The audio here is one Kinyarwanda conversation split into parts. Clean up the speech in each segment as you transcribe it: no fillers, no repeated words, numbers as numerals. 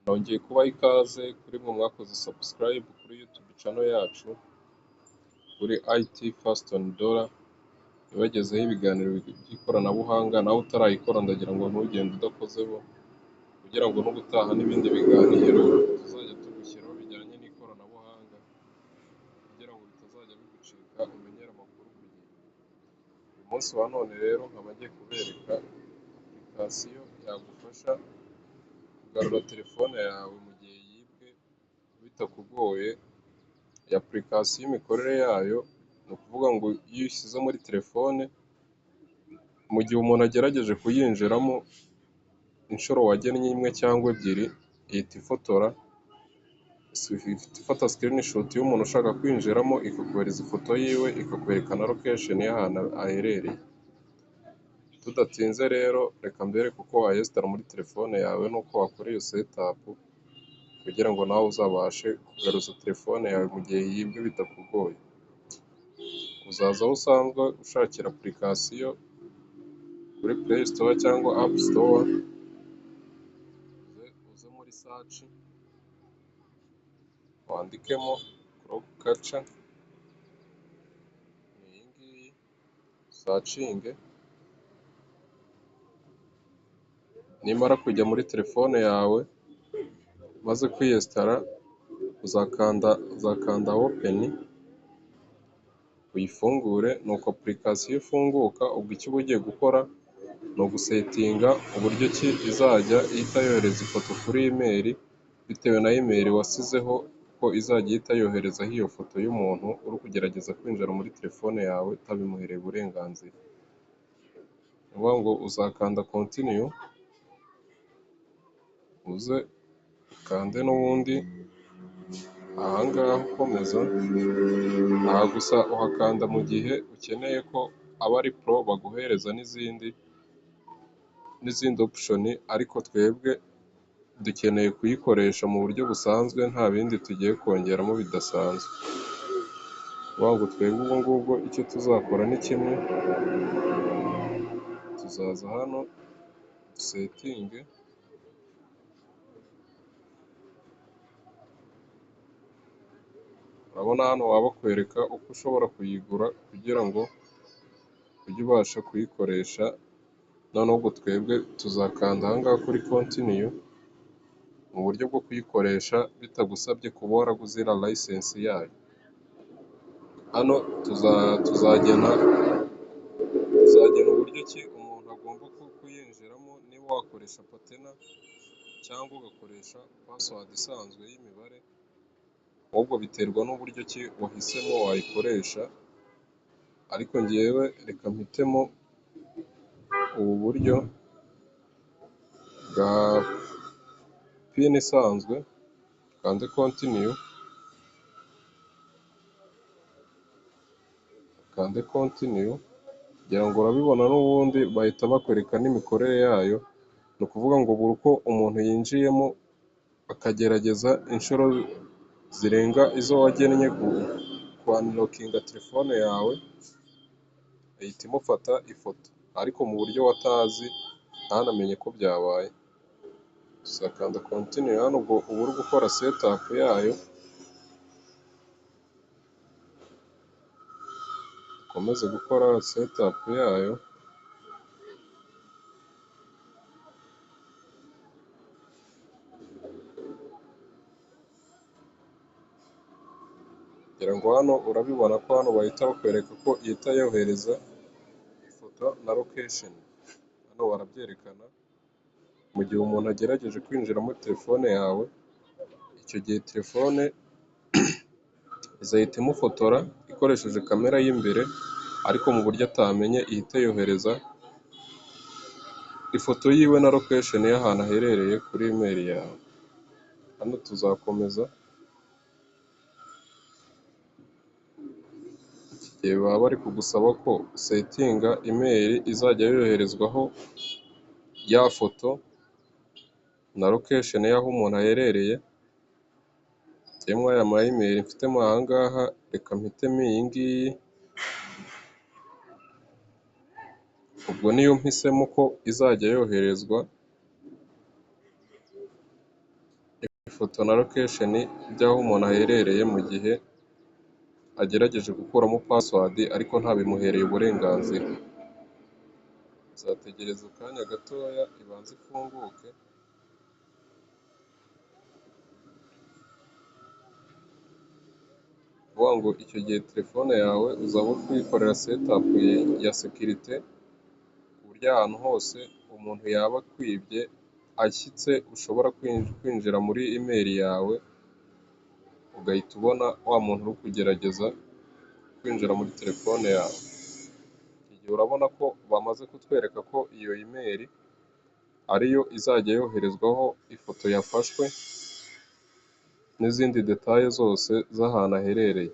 Nongeye kubaha ikaze kuri mwe mwakoze subscribe kuri YouTube channel yacu kuri IT Fast on Dollar ibagezeho ibiganiro by'ikoranabuhanga. Nawe utarayikora ndagira ngo ntugende udakozeho kugira ngo n'ubutaha n'ibindi biganiro tuzajya tugushyiraho bijyanye n'ikoranabuhanga kugira ngo bitazajya bigucika umenyere amakuru ku gihe. Uyu munsi wa none rero nkaba ngiye kubereka application yagufasha kugarura telefone yawe mu gihe yibwe bitakugoye. Iyi application imikorere yayo ni ukuvuga ngo iyo uyishyize muri telefone, mu gihe umuntu agerageje kuyinjiramo inshuro wagennye imwe cyangwa ebyiri, ihita ifotora, ihita ifata screenshot y'umuntu ushaka kwinjiramo, ikakohereza ifoto yiwe, ikakwereka na location y'ahantu aherereye. Tudatinze rero reka mbereke uko wayesitara muri telefone yawe n'uko wakora iyo setup kugira ngo nawe uzabashe kugaruza telefone yawe mu gihe yibwe bitakugoye. Uzaza aho usanzwe ushakira application kuri Play Store cyangwa App Store, uze muri search wandikemo ClockCatcher, iyi ngiyi searching. Nimara kujya muri telefone yawe maze kwiyesitara, uzakanda open uyifungure, nuko application ifunguka. Ubwo icyo uba ugiye gukora ni ugusetinga uburyo ki izajya ihita yohereza ifoto kuri email bitewe na email wasizeho, ko izajya ihita yoherezaho iyo foto y'umuntu uri kugerageza kwinjira muri telefone yawe utabimuhereye uburenganzira. Ni ukuvuga ngo uzakanda continue, uze ukande n'ubundi ahangaha ukomeza. Aha gusa uhakanda mu gihe ukeneye ko aba ari pro baguhereza n'izindi option, ariko twebwe dukeneye kuyikoresha mu buryo busanzwe nta bindi tugiye kongeramo bidasanzwe. Ni ukuvuga ngo twebwe ubu ngubwo icyo tuzakora ni kimwe, tuzaza hano dusetinge, urabona hano waba bakwereka uko ushobora kuyigura kugira ngo ujye ubasha kuyikoresha. Noneho ubwo twebwe tuzakanda ahangaha kuri continue mu buryo bwo kuyikoresha bitagusabye kuba waraguze iriya license yayo. Hano tuzagena uburyo ki umuntu agomba kuyinjiramo, niba wakoresha patena cyangwa ugakoresha password isanzwe y'imibare, ahubwo biterwa n'uburyo ki wahisemo wayikoresha. Ariko njyewe reka mpitemo ubu buryo bwa pin isanzwe, kande continue, kande continue, kugira ngo urabibona n'ubundi bahita bakwereka n'imikorere yayo. Ni ukuvuga ngo buri uko umuntu yinjiyemo akagerageza inshuro zirenga izo wagennye ku unlockinga telefone yawe, ihita imufata ifoto ariko mu buryo watazi ntanamenye ko byabaye. Tuzakanda continue hano, ubwo uba uri gukora setup yayo. Ukomeze gukora setup yayo, kugira ngo hano urabibona ko hano bahita bakwereka ko ihita yohereza ifoto na location. Hano barabyerekana mu gihe umuntu agerageje kwinjira muri telefone yawe, icyo gihe telefone izahita imufotora ikoresheje kamera y'imbere, ariko mu buryo atamenye ihita yohereza ifoto yiwe na location y'ahantu aherereye kuri email yawe. Hano tuzakomeza, igihe baba bari kugusaba ko setinga email izajya yoherezwaho ya foto na location y'aho umuntu aherereye. Njyewe aya ma email mfitemo ahangaha, reka mpitemo iyi ngiyi. Ubwo niyo mpisemo ko izajya yoherezwa, ifoto na location by'aho umuntu aherereye mu gihe agerageje gukuramo password ariko ntabimuhereye uburenganzira. Nzategereza akanya gatoya ibanze ifunguke. Kuvuga ngo icyo gihe telefone yawe uzaba uri kuyikorera setup ya sekirite ku buryo ahantu hose umuntu yaba akwibye ashyitse ushobora kwinjira muri email yawe ugahita ubona wa muntu uri kugerageza kwinjira muri telefone yawe. Igihe urabona ko bamaze kutwereka ko iyo email ariyo izajya yoherezwaho ifoto yafashwe n'izindi detaye zose z'ahantu aherereye.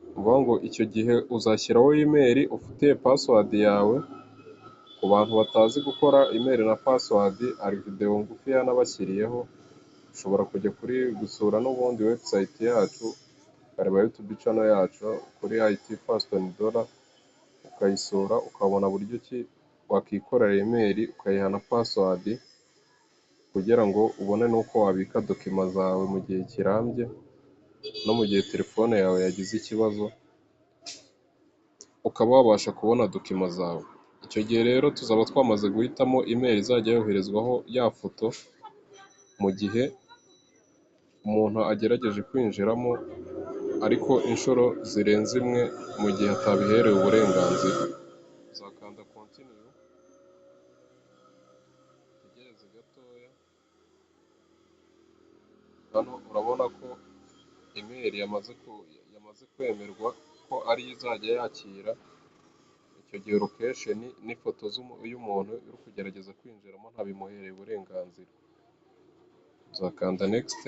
Ni ukuvuga ngo icyo gihe uzashyiraho email ufitiye password yawe. Ku bantu batazi gukora email na password, hari video ngufi yanabashyiriyeho, ushobora kujya gusura n'ubundi website yacu, ukareba YouTube channel yacu kuri IT Fast and Dollar, ukayisura ukabona buryo ki wakikorera email ukayiha na password kugira ngo ubone n'uko wabika dokima zawe mu gihe kirambye no mu gihe telefone yawe yagize ikibazo ukaba wabasha kubona dokima zawe. Icyo gihe rero tuzaba twamaze guhitamo email izajya yoherezwaho ya foto mu gihe umuntu agerageje kwinjiramo ariko inshuro zirenze imwe mu gihe atabiherewe uburenganzira. Uzakanda continue, utegereze gatoya. Hano urabona ko email yamaze kwemerwa ko ariyo izajya yakira. Icyo gihe location n'ifoto y'umuntu uri kugerageza kwinjiramo ntabimuhereye uburenganzira. Uzakanda next.